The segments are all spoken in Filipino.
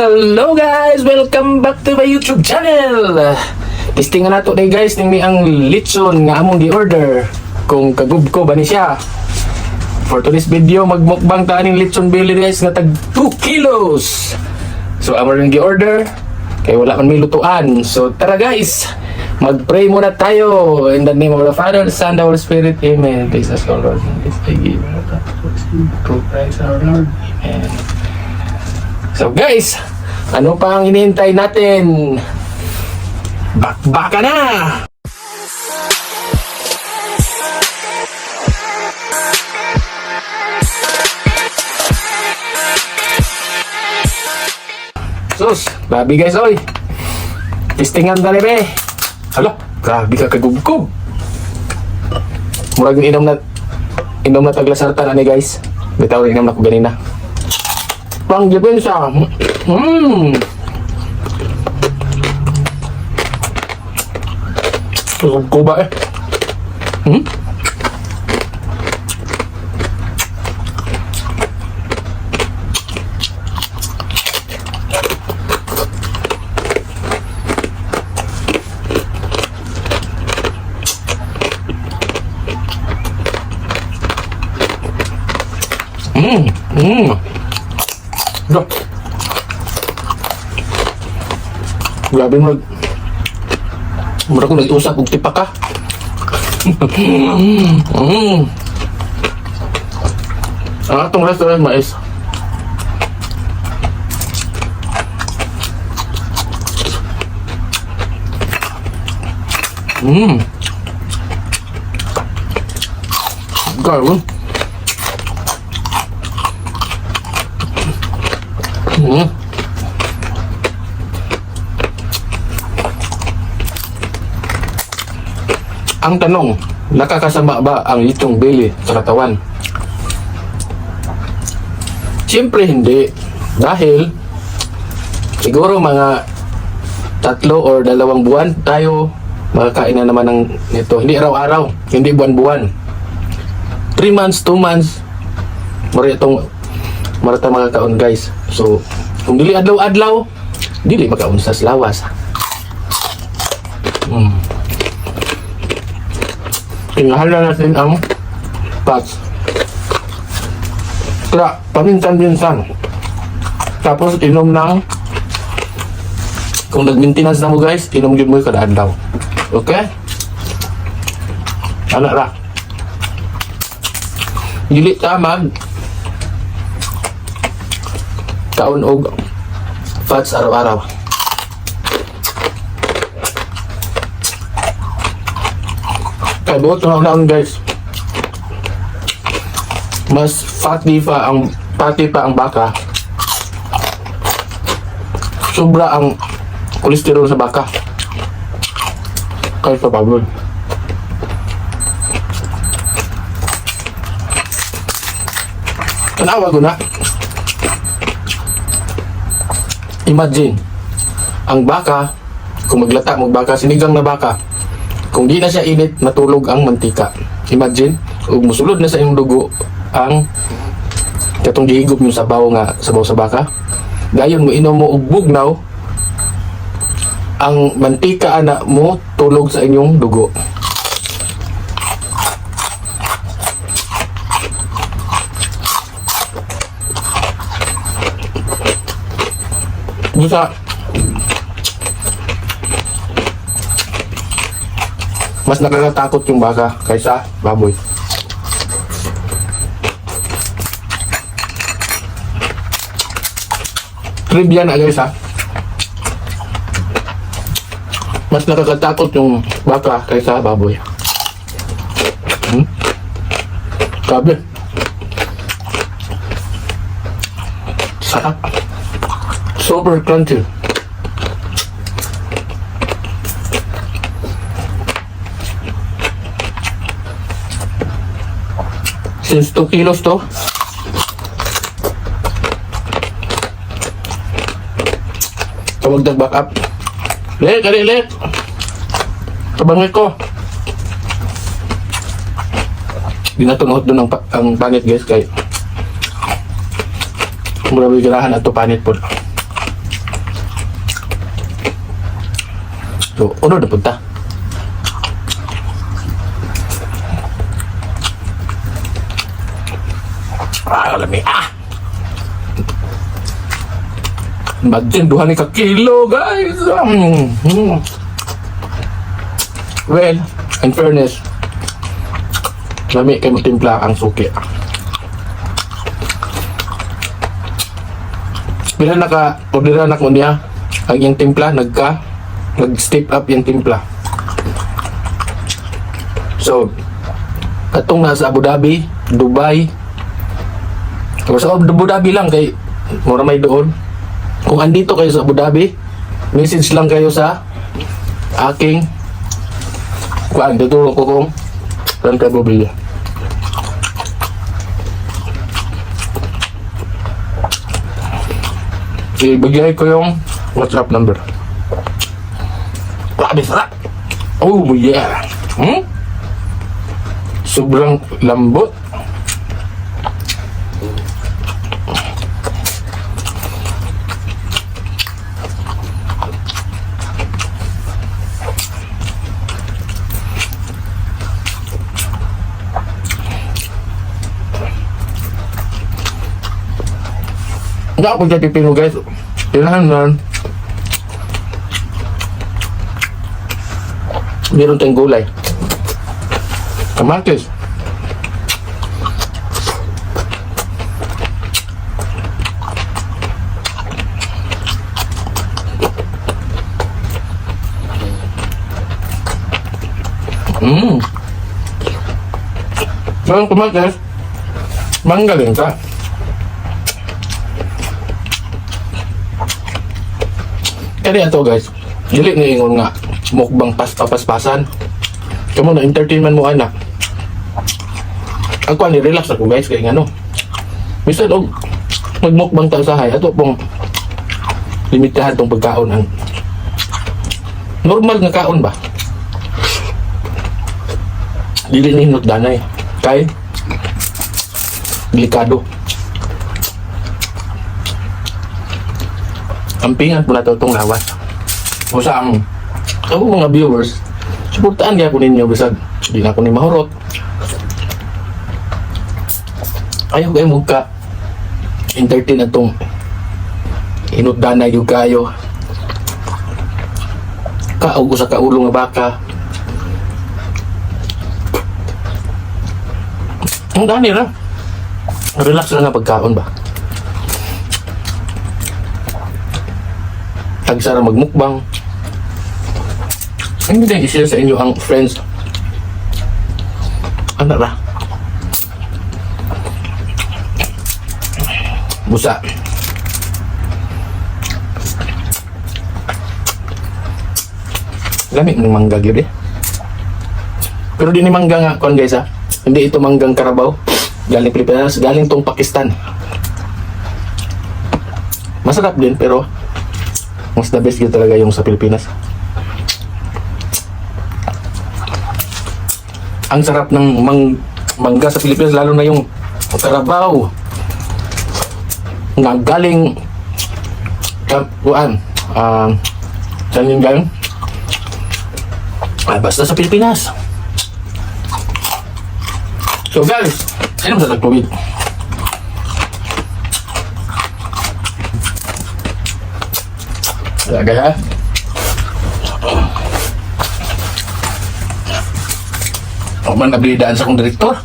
Hello guys! Welcome back to my YouTube channel! Testingan nato day guys, tingni ang litson nga among gi-order kung kagubko ba ni siya. For today's video, magmukbang ta ning litson belly guys nga tag 2 kilos. So among ring gi-order kay wala man may lutuan. So tara guys, mag-pray muna tayo in the name of the Father, the Son, the Holy Spirit. Amen. Please ask our Lord. Please give through Christ our Lord. Amen. So guys, ano pa ang hinihintay natin? Bakbaka na! Sus, grabe guys oy. Testingan tali be. Hala, grabe ka kagubkob. Murag inom na taglasartan ani guys. Bitaw inom na ko ganina. Pang depensa. Susog ko ba eh? Grabe mo mura ko nag-usap og tipak ka. Ang atong restaurant mais. Garo. Ang tanong, nakakasama ba ang litong belly sa katawan? Siyempre hindi. Dahil siguro mga 3 or 2 buwan tayo makakain na naman ng nito. Hindi araw-araw, hindi buwan-buwan. 3 months, 2 months, marita mga kaon guys. So, kung dili adlaw-adlaw, dili makaon sa lawas. Tingahala natin ang fats. Kaya, paminsan-minsan. Tapos, inom ng kung nag-maintenance na mo guys, inom yun mo yung kada adlaw. Okay? Anak ra. Dili ka kaon og fats araw-araw. Kaya buot na guys, mas fatty pa ang baka. Sobra ang kolesterol sa baka kaya sa baboy. Tanawa ko na. Imagine, ang baka, kung maglata magbaka, sinigang na baka, kung di na siya init, matulog ang mantika. Imagine, kung musulod na sa iyong dugo ang katong gihigop yung sabaw sa baka. Gayon mo inom mo og bugnaw, ang mantika ana mo tulog sa inyong dugo. Busa mas nakakatakot yung baka kaysa baboy. Trivia na guys ha. Mas nakakatakot yung baka kaysa baboy. Sabi. Sarap. Super crunchy. Since 2 kilos to, tawag back up. Let. Tabangit ko. Ginatunod doon ang panit guys kay mula may ganahan ato panit po. So, unod na punta. Alam ni Imagine, 2 ka kilo, guys. Well, in fairness, lami kayo timpla ang suki. Bila naka-orderan ako niya, ang iyang timpla, nag-step up yung timpla. So, katong nasa Abu Dhabi, Dubai, o sa Abu Dhabi lang, kay mura may doon. Kung andito kayo sa Abu Dhabi, message lang kayo sa aking tutulong ko kung saan kayo bubili. Ibigay ko yung WhatsApp number. Grabe sarap! Oh yeah! Sobrang lambot. Hindi ako pagkatipino guys. Tinahan man. Meron tayong gulay. Kamatis. Meron kamatis. Manggaling ka. Kaya ito guys, dili nga ingon nga mukbang paspasan. Kamu na entertainment mo anak. Ako ni relax ako guys kay ngano. Bisan og magmukbang ta usahay ato pong limitahan tong pagkaon ang normal nga kaon ba. Dili ni hinot danay kay delikado. Ampingan po na ito itong lawas. O sa ang mga viewers, suportaan kaya po ninyo bisag hindi na ako ni mahurot. Ayaw kayo magka entertain na itong hinutdanay yung kayo. Kaog sa kaulong nga baka. Ang dani ra. Relax lang nga pagkaon ba. Tagsara magmukbang. Hindi din i-share sa inyo ang friends. Ano ra? Busa. Gamit ng mangga gyud eh. Pero di ni mangga nga kon guys ha. Hindi ito manggang Carabao. Galing Pilipinas, galing tong Pakistan. Masarap din pero mas the best yun talaga yung sa Pilipinas. Ang sarap ng mangga sa Pilipinas, lalo na yung Carabao na galing saan yung galing? Basta sa Pilipinas. So guys, sino sa nag-COVID? Talaga ha? O man nabilidaan sa akong direktor.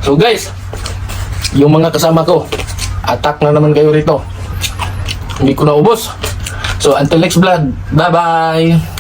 So guys, yung mga kasama ko, attack na naman kayo rito. Hindi ko na ubos. So until next vlog, bye bye!